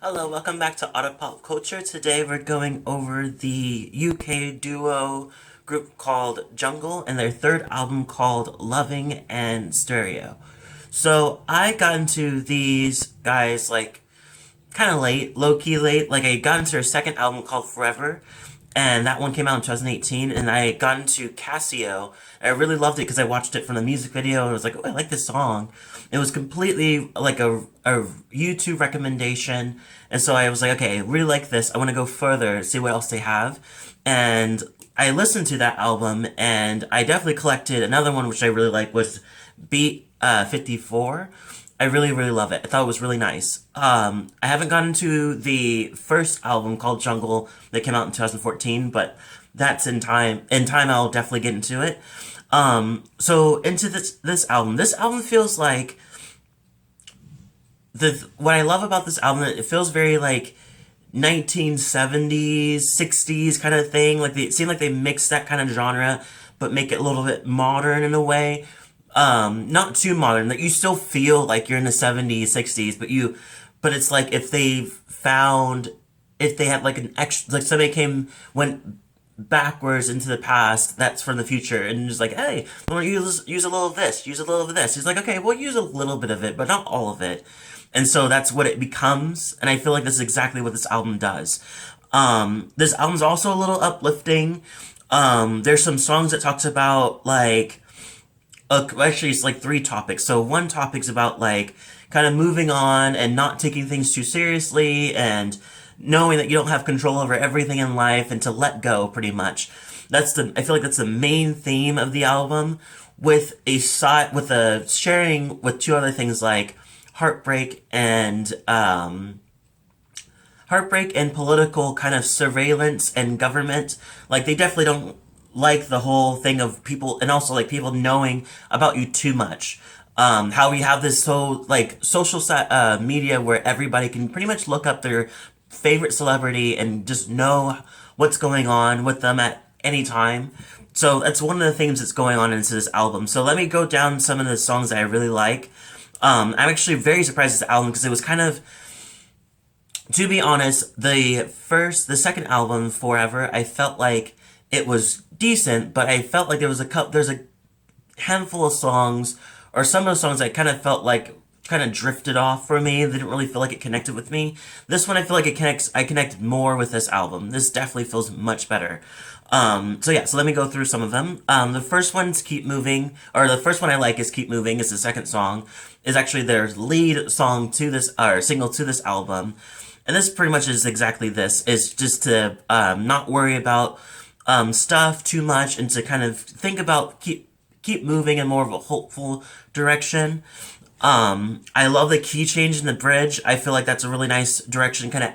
Hello, welcome back to Otter Pop Culture. Today we're going over the UK duo group called Jungle and their third album called Loving and Stereo. So I got into these guys like kind of late, low key late. Like I got into their second album called Forever, and that one came out in 2018. And I got into Casio. I really loved it because I watched it from the music video and I was like, oh, I like this song. It was completely like a YouTube recommendation, and so I was like, okay, I really like this. I want to go further, see what else they have, and I listened to that album, and I definitely collected another one which I really like was Beat 54. I really, really love it. I thought it was really nice. I haven't gotten to the first album called Jungle that came out in 2014, but that's in time. In time, I'll definitely get into it. So into this album. This album feels like what I love about this album. It feels very like 1970s, 60s kind of thing. Like it seemed like they mixed that kind of genre, but make it a little bit modern in a way. Not too modern. Like you still feel like you're in the 70s, 60s, but it's like if they had like an extra, like somebody went backwards into the past, that's from the future, and just like, hey, well, use a little of this, use a little of this. He's like, okay, we'll use a little bit of it, but not all of it. And so that's what it becomes, and I feel like this is exactly what this album does. This album's also a little uplifting. There's some songs that talks about like actually it's like three topics. So one topic's about like kind of moving on and not taking things too seriously and knowing that you don't have control over everything in life and to let go pretty much. I feel like that's the main theme of the album, with a sharing with two other things like heartbreak and political kind of surveillance and government. Like they definitely don't like the whole thing of people, and also like people knowing about you too much. How we have this social media where everybody can pretty much look up their favorite celebrity and just know what's going on with them at any time. So that's one of the things that's going on into this album. So let me go down some of the songs that I really like. I'm actually very surprised at this album because it was kind of, to be honest, the second album, Forever, I felt like it was decent, but I felt like there's a handful of songs, or some of the songs I kind of felt like kind of drifted off for me. They didn't really feel like it connected with me. This one I feel like I connect more with this album. This definitely feels much better. So let me go through some of them. The first one's Keep Moving, or the first one I like is Keep Moving. Is the second song, is actually their lead song to this, or single to this album. And this pretty much is exactly this, is just to not worry about stuff too much, and to kind of think about keep moving in more of a hopeful direction. I love the key change in the bridge. I feel like that's a really nice direction, kind of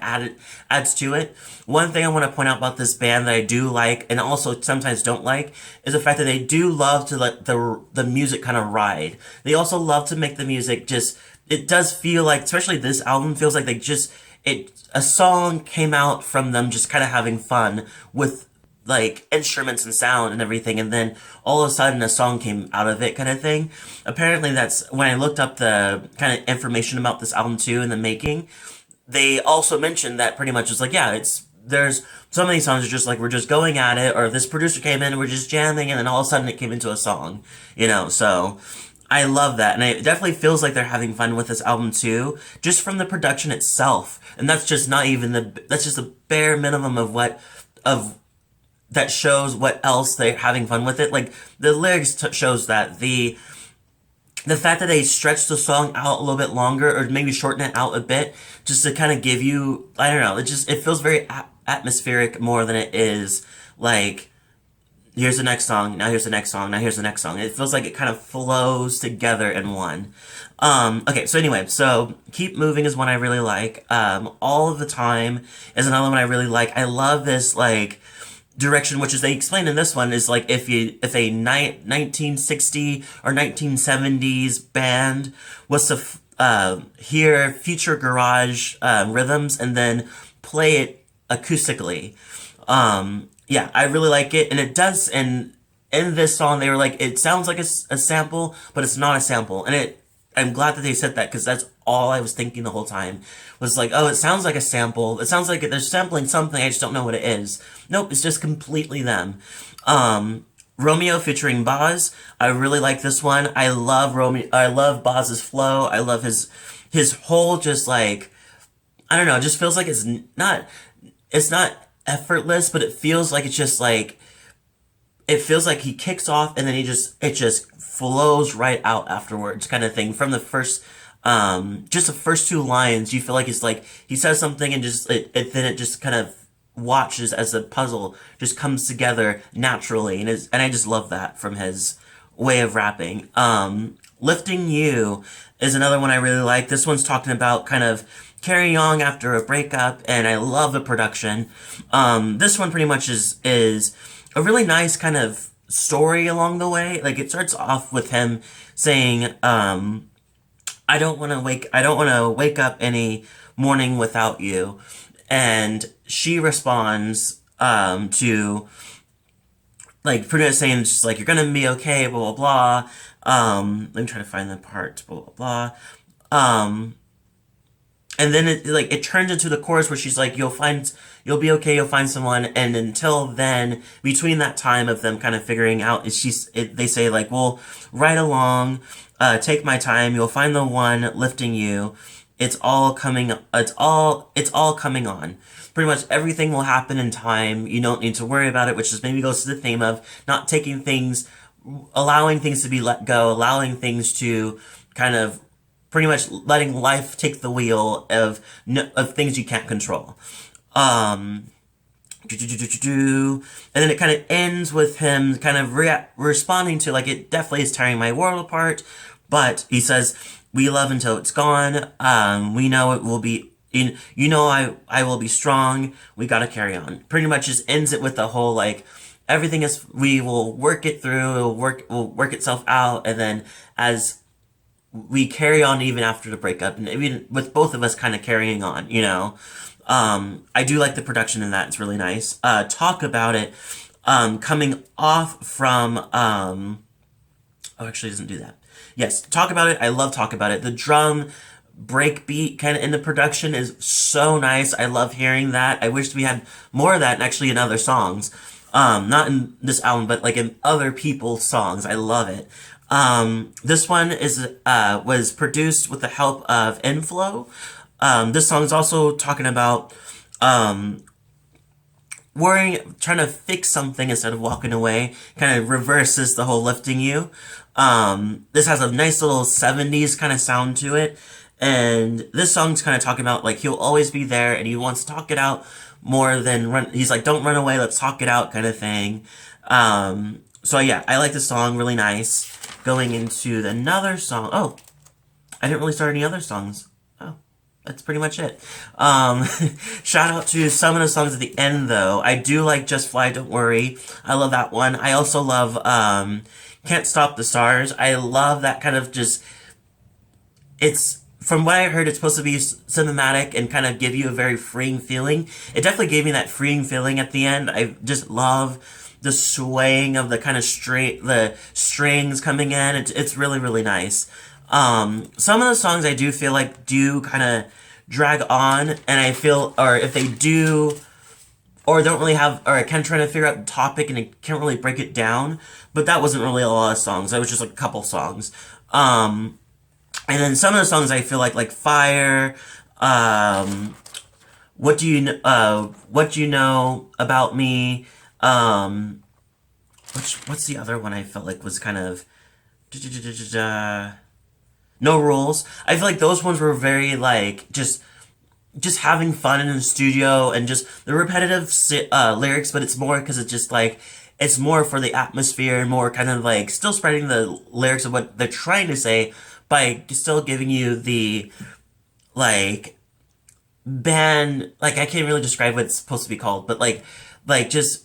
adds to it. One thing I want to point out about this band that I do like, and also sometimes don't like, is the fact that they do love to let the music kind of ride. They also love to make the music just, it does feel like, especially this album, feels like a song came out from them just kind of having fun with like instruments and sound and everything, and then all of a sudden a song came out of it kind of thing. Apparently that's when I looked up the kind of information about this album too in the making. They also mentioned that pretty much it's like, yeah, there's so many songs are just like we're just going at it, or this producer came in and we're just jamming, and then all of a sudden it came into a song, so I love that, and it definitely feels like they're having fun with this album too, just from the production itself. And that's just not even that's just the bare minimum of that shows what else they're having fun with it. Like the lyrics shows that the fact that they stretch the song out a little bit longer, or maybe shorten it out a bit, just to kind of give you, I don't know, it feels very atmospheric more than it is like, here's the next song, now here's the next song, now here's the next song. It feels like it kind of flows together in one. Okay, so anyway, so Keep Moving is one I really like. All of the Time is another one I really like. I love this, like, direction, which is they explain in this one, is like if a 1960 or 1970s band was to hear future garage rhythms and then play it acoustically. Yeah, I really like it, and it does. And in this song, they were like, it sounds like a sample, but it's not a sample, and I'm glad that they said that because that's all I was thinking the whole time. Was like, oh, it sounds like a sample. It sounds like they're sampling something. I just don't know what it is. Nope, it's just completely them. Romeo featuring Boz. I really like this one. I love Romeo. I love Boz's flow. I love his whole just like I don't know. It just feels like it's not effortless, but it feels like it's just like it feels like he kicks off and then it just flows right out afterwards kind of thing from the first just the first two lines you feel like it's like he says something and just then it just kind of watches as the puzzle just comes together naturally and I just love that from his way of rapping. Lifting You is another one I really like. This one's talking about kind of carrying on after a breakup, and I love the production. This one pretty much is a really nice kind of story along the way. Like it starts off with him saying, I don't want to wake up any morning without you," and she responds to like pretty much saying just like you're gonna be okay, blah blah blah. Let me try to find the part, blah blah blah. Um, and then it turns into the chorus where she's like you'll be okay, you'll find someone, and until then between that time of them kind of figuring out they say like well right along, take my time, you'll find the one lifting you, it's all coming on, pretty much everything will happen in time, you don't need to worry about it, which just maybe goes to the theme of not taking things, allowing things to be let go, allowing things to kind of pretty much letting life take the wheel of things you can't control. Um, and then it kind of ends with him kind of responding to like it definitely is tearing my world apart, but he says we love until it's gone. We know it will be. You know I will be strong. We gotta carry on. Pretty much just ends it with the whole like everything is we will work it through. Will work itself out, and then as we carry on even after the breakup, and even with both of us kind of carrying on, you know. I do like the production in that; it's really nice. Talk About It, coming off from oh, actually, it doesn't do that. Yes, Talk About It. I love Talk About It. The drum break beat kind of in the production is so nice. I love hearing that. I wish we had more of that actually in other songs. Not in this album, but like in other people's songs. I love it. This one was produced with the help of Inflow. This song is also talking about trying to fix something instead of walking away. Kind of reverses the whole lifting you. This has a nice little 70s kind of sound to it. And this song's kind of talking about like he'll always be there and he wants to talk it out more than run. He's like, don't run away, let's talk it out kind of thing. So yeah, I like this song, really nice. Going into another song. Oh, I didn't really start any other songs. Oh, that's pretty much it. Shout out to some of the songs at the end though. I do like Just Fly, Don't Worry. I love that one. I also love Can't Stop the Stars. I love that kind of just, it's, from what I heard, it's supposed to be cinematic and kind of give you a very freeing feeling. It definitely gave me that freeing feeling at the end. I just love the swaying of the kind of the strings coming in. It's really, really nice. Some of the songs I do feel like do kind of drag on, and I feel, or if they do, or don't really have, or I kind of trying to figure out the topic and I can't really break it down, but that wasn't really a lot of songs. That was just like a couple songs. And then some of the songs I feel like Fire, what do you know about me, what's the other one I felt like was kind of No Rules. I feel like those ones were very like just having fun in the studio and just the repetitive lyrics, but it's more because it's just like it's more for the atmosphere and more kind of like still spreading the lyrics of what they're trying to say by still giving you the like band, like I can't really describe what it's supposed to be called, but like just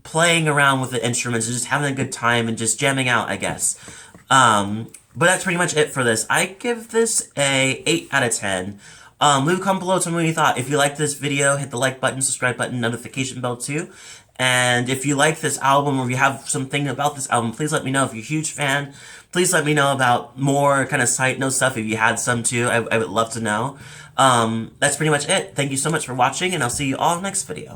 playing around with the instruments and just having a good time and just jamming out, I guess. But that's pretty much it for this. I give this a 8 out of 10. Leave a comment below, tell me what you thought. If you like this video, hit the like button, subscribe button, notification bell too. And if you like this album or you have something about this album, please let me know. If you're a huge fan, please let me know about more kind of side note stuff. If you had some too, I would love to know. That's pretty much it. Thank you so much for watching, and I'll see you all next video.